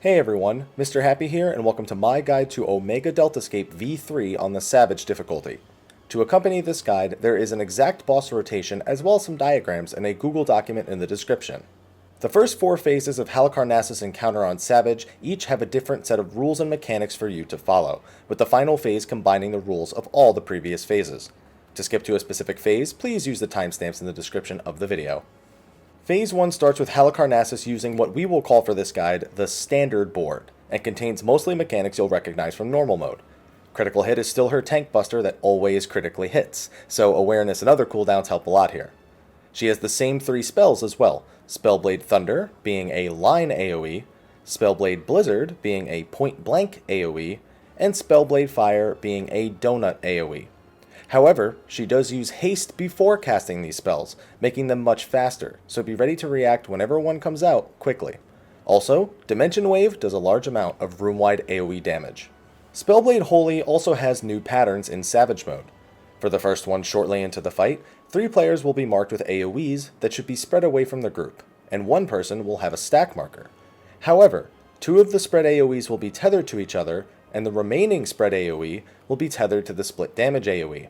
Hey everyone, Mr. Happy here, and welcome to my guide to Omega Deltascape V3 on the Savage difficulty. To accompany this guide, there is an exact boss rotation as well as some diagrams in a Google document in the description. The first 4 phases of Halicarnassus' encounter on Savage each have a different set of rules and mechanics for you to follow, with the final phase combining the rules of all the previous phases. To skip to a specific phase, please use the timestamps in the description of the video. Phase 1 starts with Halicarnassus using what we will call for this guide the standard board, and contains mostly mechanics you'll recognize from normal mode. Critical hit is still her tank buster that always critically hits, so awareness and other cooldowns help a lot here. She has the same 3 spells as well, Spellblade Thunder being a line AoE, Spellblade Blizzard being a point blank AoE, and Spellblade Fire being a donut AoE. However, she does use haste before casting these spells, making them much faster, so be ready to react whenever one comes out quickly. Also, Dimension Wave does a large amount of room-wide AoE damage. Spellblade Holy also has new patterns in Savage mode. For the first one shortly into the fight, 3 players will be marked with AoEs that should be spread away from the group, and 1 person will have a stack marker. However, 2 of the spread AoEs will be tethered to each other, and the remaining spread AoE will be tethered to the split damage AoE.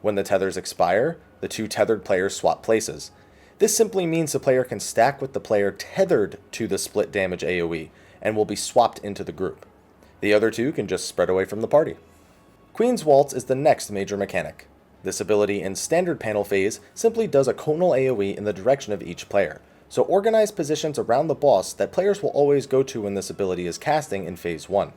When the tethers expire, the 2 tethered players swap places. This simply means the player can stack with the player tethered to the split damage AoE, and will be swapped into the group. The other 2 can just spread away from the party. Queen's Waltz is the next major mechanic. This ability in standard panel phase simply does a conal AoE in the direction of each player, so organize positions around the boss that players will always go to when this ability is casting in phase 1.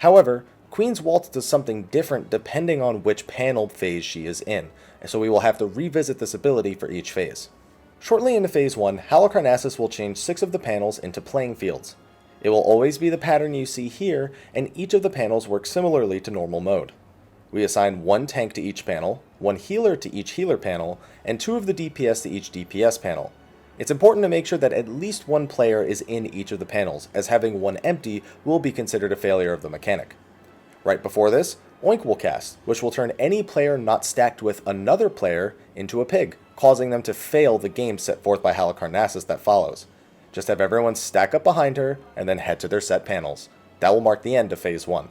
However, Queen's Waltz does something different depending on which panel phase she is in, so we will have to revisit this ability for each phase. Shortly into phase 1, Halicarnassus will change 6 of the panels into playing fields. It will always be the pattern you see here, and each of the panels works similarly to normal mode. We assign 1 tank to each panel, 1 healer to each healer panel, and 2 of the DPS to each DPS panel. It's important to make sure that at least 1 player is in each of the panels, as having 1 empty will be considered a failure of the mechanic. Right before this, Oink will cast, which will turn any player not stacked with another player into a pig, causing them to fail the game set forth by Halicarnassus that follows. Just have everyone stack up behind her, and then head to their set panels. That will mark the end of Phase 1.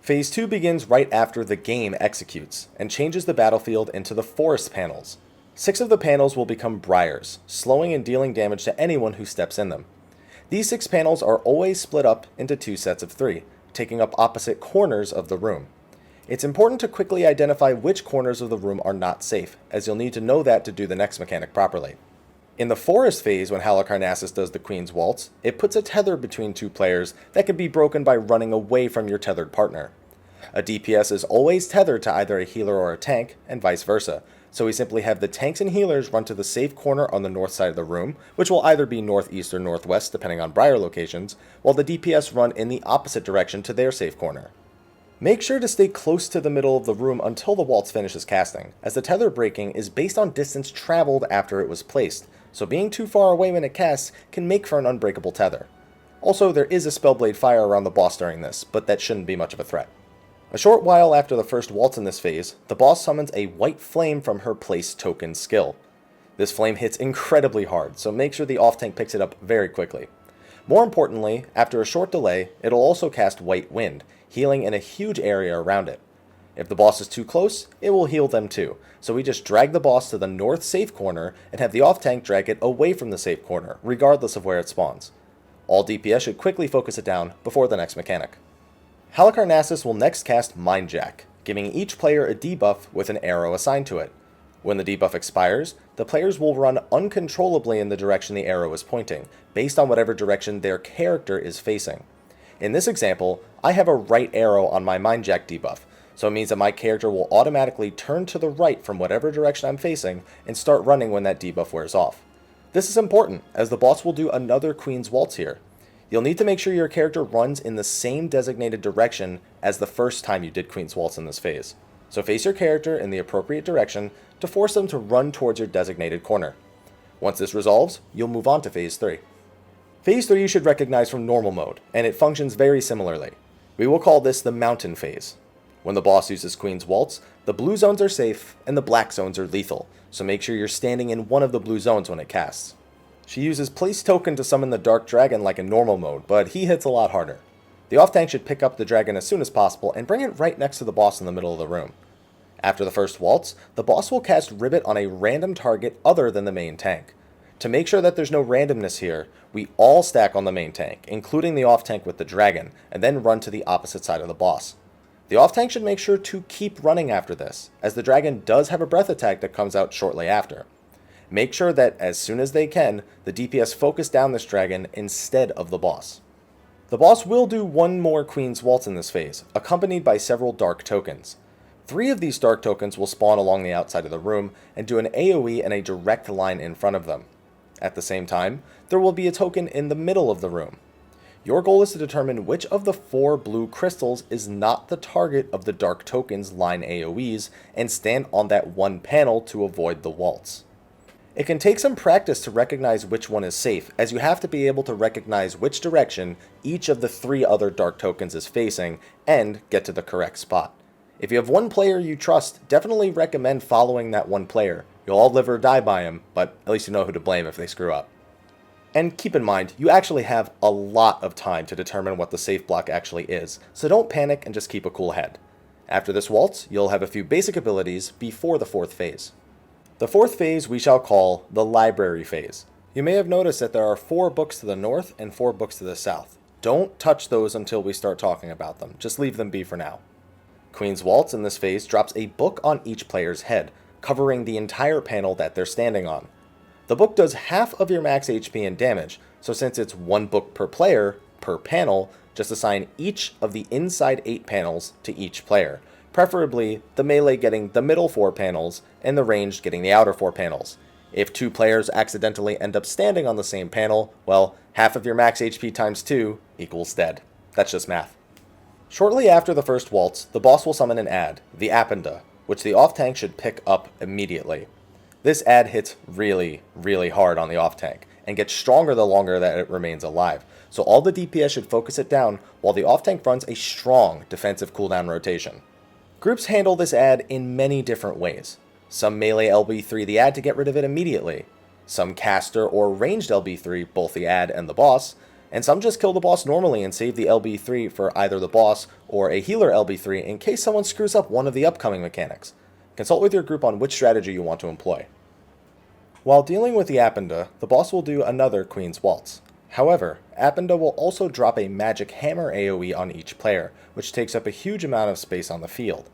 Phase 2 begins right after the game executes, and changes the battlefield into the forest panels. 6 of the panels will become briars, slowing and dealing damage to anyone who steps in them. These 6 panels are always split up into 2 sets of 3, taking up opposite corners of the room. It's important to quickly identify which corners of the room are not safe, as you'll need to know that to do the next mechanic properly. In the forest phase, when Halicarnassus does the Queen's Waltz, it puts a tether between 2 players that can be broken by running away from your tethered partner. A DPS is always tethered to either a healer or a tank, and vice versa, so we simply have the tanks and healers run to the safe corner on the north side of the room, which will either be northeast or northwest depending on briar locations, while the DPS run in the opposite direction to their safe corner. Make sure to stay close to the middle of the room until the waltz finishes casting, as the tether breaking is based on distance traveled after it was placed, so being too far away when it casts can make for an unbreakable tether. Also, there is a Spellblade Fire around the boss during this, but that shouldn't be much of a threat. A short while after the first waltz in this phase, the boss summons a white flame from her place token skill. This flame hits incredibly hard, so make sure the off-tank picks it up very quickly. More importantly, after a short delay, it'll also cast White Wind, healing in a huge area around it. If the boss is too close, it will heal them too, so we just drag the boss to the north safe corner and have the off-tank drag it away from the safe corner, regardless of where it spawns. All DPS should quickly focus it down before the next mechanic. Halicarnassus will next cast Mind Jack, giving each player a debuff with an arrow assigned to it. When the debuff expires, the players will run uncontrollably in the direction the arrow is pointing, based on whatever direction their character is facing. In this example, I have a right arrow on my Mind Jack debuff, so it means that my character will automatically turn to the right from whatever direction I'm facing and start running when that debuff wears off. This is important, as the boss will do another Queen's Waltz here. You'll need to make sure your character runs in the same designated direction as the first time you did Queen's Waltz in this phase. So face your character in the appropriate direction to force them to run towards your designated corner. Once this resolves, you'll move on to Phase 3. Phase 3 you should recognize from normal mode, and it functions very similarly. We will call this the Mountain phase. When the boss uses Queen's Waltz, the blue zones are safe and the black zones are lethal, so make sure you're standing in one of the blue zones when it casts. She uses Place Token to summon the Dark Dragon like in normal mode, but he hits a lot harder. The off-tank should pick up the dragon as soon as possible and bring it right next to the boss in the middle of the room. After the first waltz, the boss will cast Ribbit on a random target other than the main tank. To make sure that there's no randomness here, we all stack on the main tank, including the off-tank with the dragon, and then run to the opposite side of the boss. The off-tank should make sure to keep running after this, as the dragon does have a breath attack that comes out shortly after. Make sure that as soon as they can, the DPS focus down this dragon instead of the boss. The boss will do one more Queen's Waltz in this phase, accompanied by several Dark Tokens. 3 of these Dark Tokens will spawn along the outside of the room and do an AoE in a direct line in front of them. At the same time, there will be a token in the middle of the room. Your goal is to determine which of the 4 blue crystals is not the target of the Dark Token's line AoEs and stand on that one panel to avoid the waltz. It can take some practice to recognize which one is safe, as you have to be able to recognize which direction each of the 3 other Dark Tokens is facing and get to the correct spot. If you have one player you trust, definitely recommend following that one player. You'll all live or die by him, but at least you know who to blame if they screw up. And keep in mind, you actually have a lot of time to determine what the safe block actually is, so don't panic and just keep a cool head. After this waltz, you'll have a few basic abilities before the 4th phase. The 4th phase we shall call the Library phase. You may have noticed that there are 4 books to the north and 4 books to the south. Don't touch those until we start talking about them, just leave them be for now. Queen's Waltz in this phase drops a book on each player's head, covering the entire panel that they're standing on. The book does half of your max HP and damage, so since it's 1 book per player, per panel, just assign each of the inside 8 panels to each player, preferably the melee getting the middle 4 panels and the ranged getting the outer 4 panels. If 2 players accidentally end up standing on the same panel, well, half of your max HP times 2 equals dead. That's just math. Shortly after the first waltz, the boss will summon an ad, the Apenda, which the off-tank should pick up immediately. This ad hits really, really hard on the off-tank, and gets stronger the longer that it remains alive, so all the DPS should focus it down while the off-tank runs a strong defensive cooldown rotation. Groups handle this ad in many different ways. Some melee LB3 the ad to get rid of it immediately, some caster or ranged LB3 both the ad and the boss, and some just kill the boss normally and save the LB3 for either the boss or a healer LB3 in case someone screws up one of the upcoming mechanics. Consult with your group on which strategy you want to employ. While dealing with the Apenda, the boss will do another Queen's Waltz. However, Apenda will also drop a Magic Hammer AoE on each player, which takes up a huge amount of space on the field.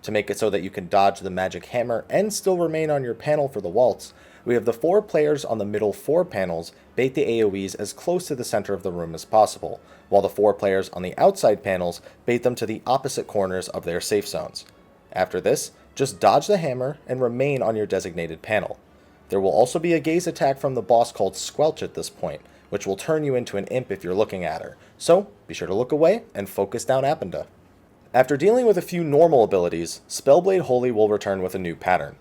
To make it so that you can dodge the Magic Hammer and still remain on your panel for the waltz, we have the 4 players on the middle 4 panels bait the AoEs as close to the center of the room as possible, while the 4 players on the outside panels bait them to the opposite corners of their safe zones. After this, just dodge the hammer and remain on your designated panel. There will also be a gaze attack from the boss called Squelch at this point, which will turn you into an imp if you're looking at her, so be sure to look away and focus down Apenda. After dealing with a few normal abilities, Spellblade Holy will return with a new pattern.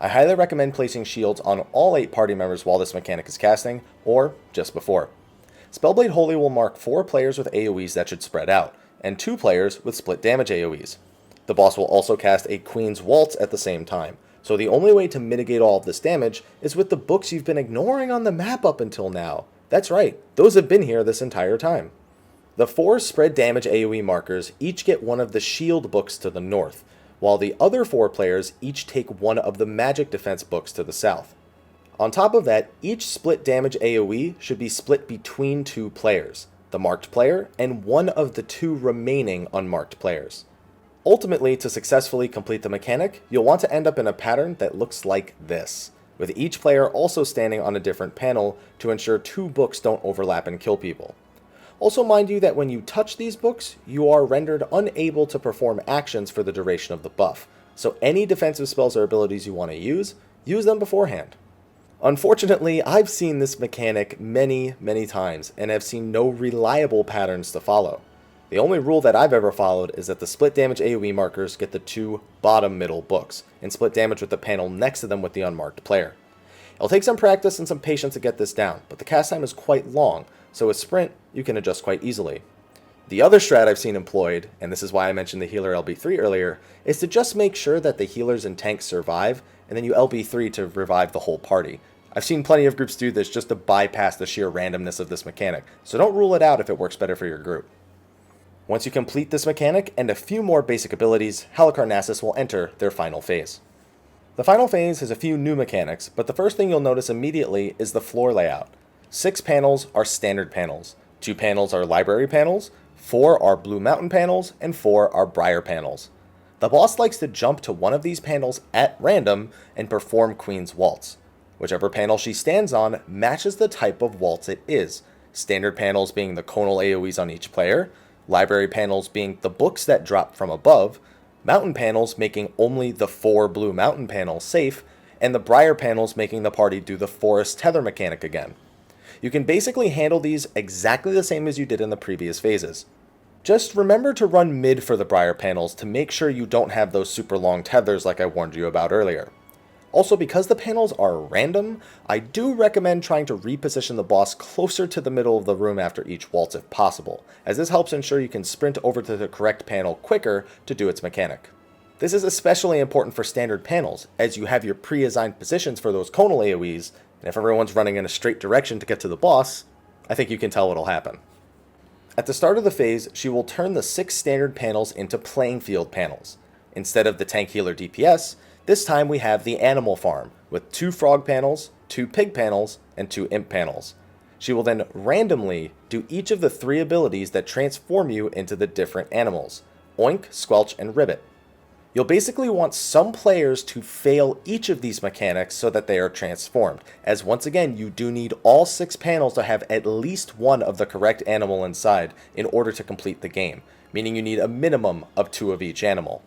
I highly recommend placing shields on all 8 party members while this mechanic is casting, or just before. Spellblade Holy will mark 4 players with AoEs that should spread out, and 2 players with split damage AoEs. The boss will also cast a Queen's Waltz at the same time, so the only way to mitigate all of this damage is with the books you've been ignoring on the map up until now. That's right, those have been here this entire time. The 4 spread damage AoE markers each get one of the shield books to the north, while the other 4 players each take one of the magic defense books to the south. On top of that, each split damage AoE should be split between 2 players, the marked player and one of the 2 remaining unmarked players. Ultimately, to successfully complete the mechanic, you'll want to end up in a pattern that looks like this, with each player also standing on a different panel to ensure 2 books don't overlap and kill people. Also mind you that when you touch these books, you are rendered unable to perform actions for the duration of the buff, so any defensive spells or abilities you want to use them beforehand. Unfortunately, I've seen this mechanic many times and have seen no reliable patterns to follow. The only rule that I've ever followed is that the split damage AoE markers get the 2 bottom middle books, and split damage with the panel next to them with the unmarked player. It'll take some practice and some patience to get this down, but the cast time is quite long, so with Sprint, you can adjust quite easily. The other strat I've seen employed, and this is why I mentioned the healer LB3 earlier, is to just make sure that the healers and tanks survive, and then you LB3 to revive the whole party. I've seen plenty of groups do this just to bypass the sheer randomness of this mechanic, so don't rule it out if it works better for your group. Once you complete this mechanic and a few more basic abilities, Halicarnassus will enter their final phase. The final phase has a few new mechanics, but the first thing you'll notice immediately is the floor layout. 6 panels are standard panels, 2 panels are library panels, 4 are Blue Mountain panels, and 4 are Briar panels. The boss likes to jump to one of these panels at random and perform Queen's Waltz. Whichever panel she stands on matches the type of waltz it is, standard panels being the conal AoEs on each player, library panels being the books that drop from above, mountain panels making only the 4 Blue Mountain panels safe, and the Briar panels making the party do the forest tether mechanic again. You can basically handle these exactly the same as you did in the previous phases. Just remember to run mid for the Briar panels to make sure you don't have those super long tethers like I warned you about earlier. Also, because the panels are random, I do recommend trying to reposition the boss closer to the middle of the room after each waltz if possible, as this helps ensure you can sprint over to the correct panel quicker to do its mechanic. This is especially important for standard panels, as you have your pre-assigned positions for those conal AoEs, and if everyone's running in a straight direction to get to the boss, I think you can tell what'll happen. At the start of the phase, she will turn the 6 standard panels into playing field panels. Instead of the tank healer DPS, this time we have the animal farm, with 2 frog panels, 2 pig panels, and 2 imp panels. She will then randomly do each of the 3 abilities that transform you into the different animals, Oink, Squelch, and Ribbit. You'll basically want some players to fail each of these mechanics so that they are transformed, as once again you do need all 6 panels to have at least one of the correct animal inside in order to complete the game, meaning you need a minimum of 2 of each animal.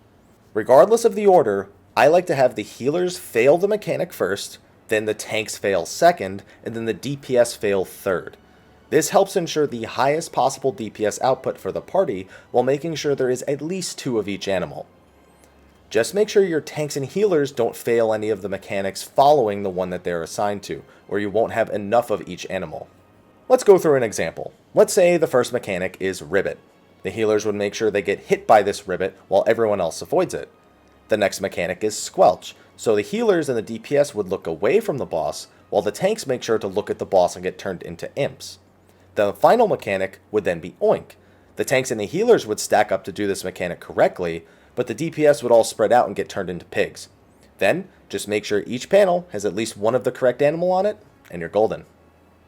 Regardless of the order, I like to have the healers fail the mechanic first, then the tanks fail second, and then the DPS fail third. This helps ensure the highest possible DPS output for the party while making sure there is at least 2 of each animal. Just make sure your tanks and healers don't fail any of the mechanics following the one that they're assigned to, or you won't have enough of each animal. Let's go through an example. Let's say the first mechanic is Ribbit. The healers would make sure they get hit by this Ribbit while everyone else avoids it. The next mechanic is Squelch, so the healers and the DPS would look away from the boss, while the tanks make sure to look at the boss and get turned into imps. The final mechanic would then be Oink. The tanks and the healers would stack up to do this mechanic correctly, but the DPS would all spread out and get turned into pigs. Then, just make sure each panel has at least one of the correct animal on it, and you're golden.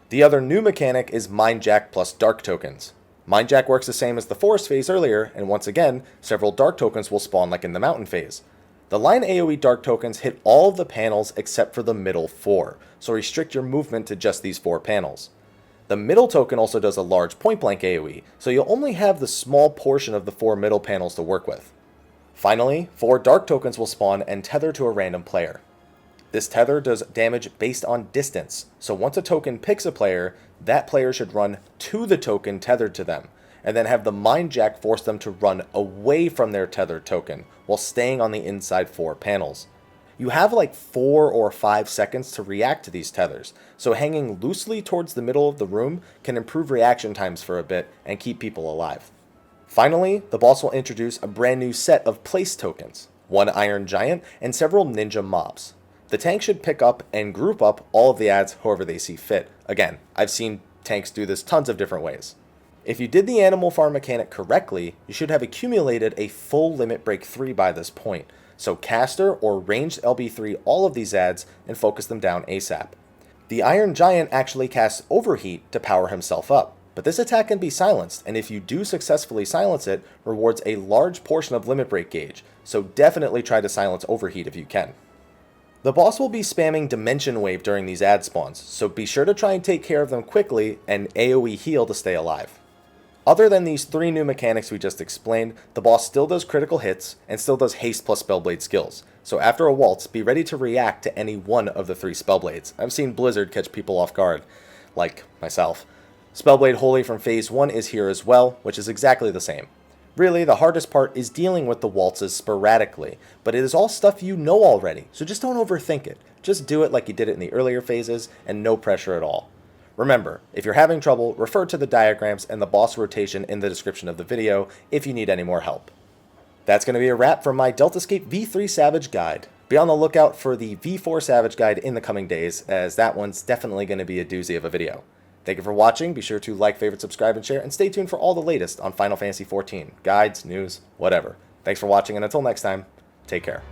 The other new mechanic is Mindjack plus Dark Tokens. Mindjack works the same as the Forest phase earlier, and once again, several Dark Tokens will spawn like in the Mountain phase. The line AoE Dark Tokens hit all of the panels except for the middle 4, so restrict your movement to just these 4 panels. The middle token also does a large point blank AoE, so you'll only have the small portion of the 4 middle panels to work with. Finally, 4 Dark Tokens will spawn and tether to a random player. This tether does damage based on distance, so once a token picks a player, that player should run to the token tethered to them, and then have the Mindjack force them to run away from their tethered token, while staying on the inside 4 panels. You have like 4 or 5 seconds to react to these tethers, so hanging loosely towards the middle of the room can improve reaction times for a bit and keep people alive. Finally, the boss will introduce a brand new set of place tokens, 1 Iron Giant and several ninja mobs. The tank should pick up and group up all of the ads however they see fit. Again, I've seen tanks do this tons of different ways. If you did the animal farm mechanic correctly, you should have accumulated a full limit break 3 by this point, so caster or ranged LB3 all of these ads and focus them down ASAP. The Iron Giant actually casts Overheat to power himself up, but this attack can be silenced, and if you do successfully silence it, rewards a large portion of limit break gauge, so definitely try to silence Overheat if you can. The boss will be spamming Dimension Wave during these ad spawns, so be sure to try and take care of them quickly and AoE heal to stay alive. Other than these 3 new mechanics we just explained, the boss still does critical hits and still does haste plus Spellblade skills, so after a waltz, be ready to react to any one of the 3 Spellblades. I've seen Blizzard catch people off guard, like myself. Spellblade Holy from Phase 1 is here as well, which is exactly the same. Really, the hardest part is dealing with the waltzes sporadically, but it is all stuff you know already, so just don't overthink it. Just do it like you did it in the earlier phases, and no pressure at all. Remember, if you're having trouble, refer to the diagrams and the boss rotation in the description of the video if you need any more help. That's going to be a wrap for my Deltascape V3 Savage guide. Be on the lookout for the V4 Savage guide in the coming days, as that one's definitely going to be a doozy of a video. Thank you for watching. Be sure to like, favorite, subscribe, and share, and stay tuned for all the latest on Final Fantasy XIV. Guides, news, whatever. Thanks for watching, and until next time, take care.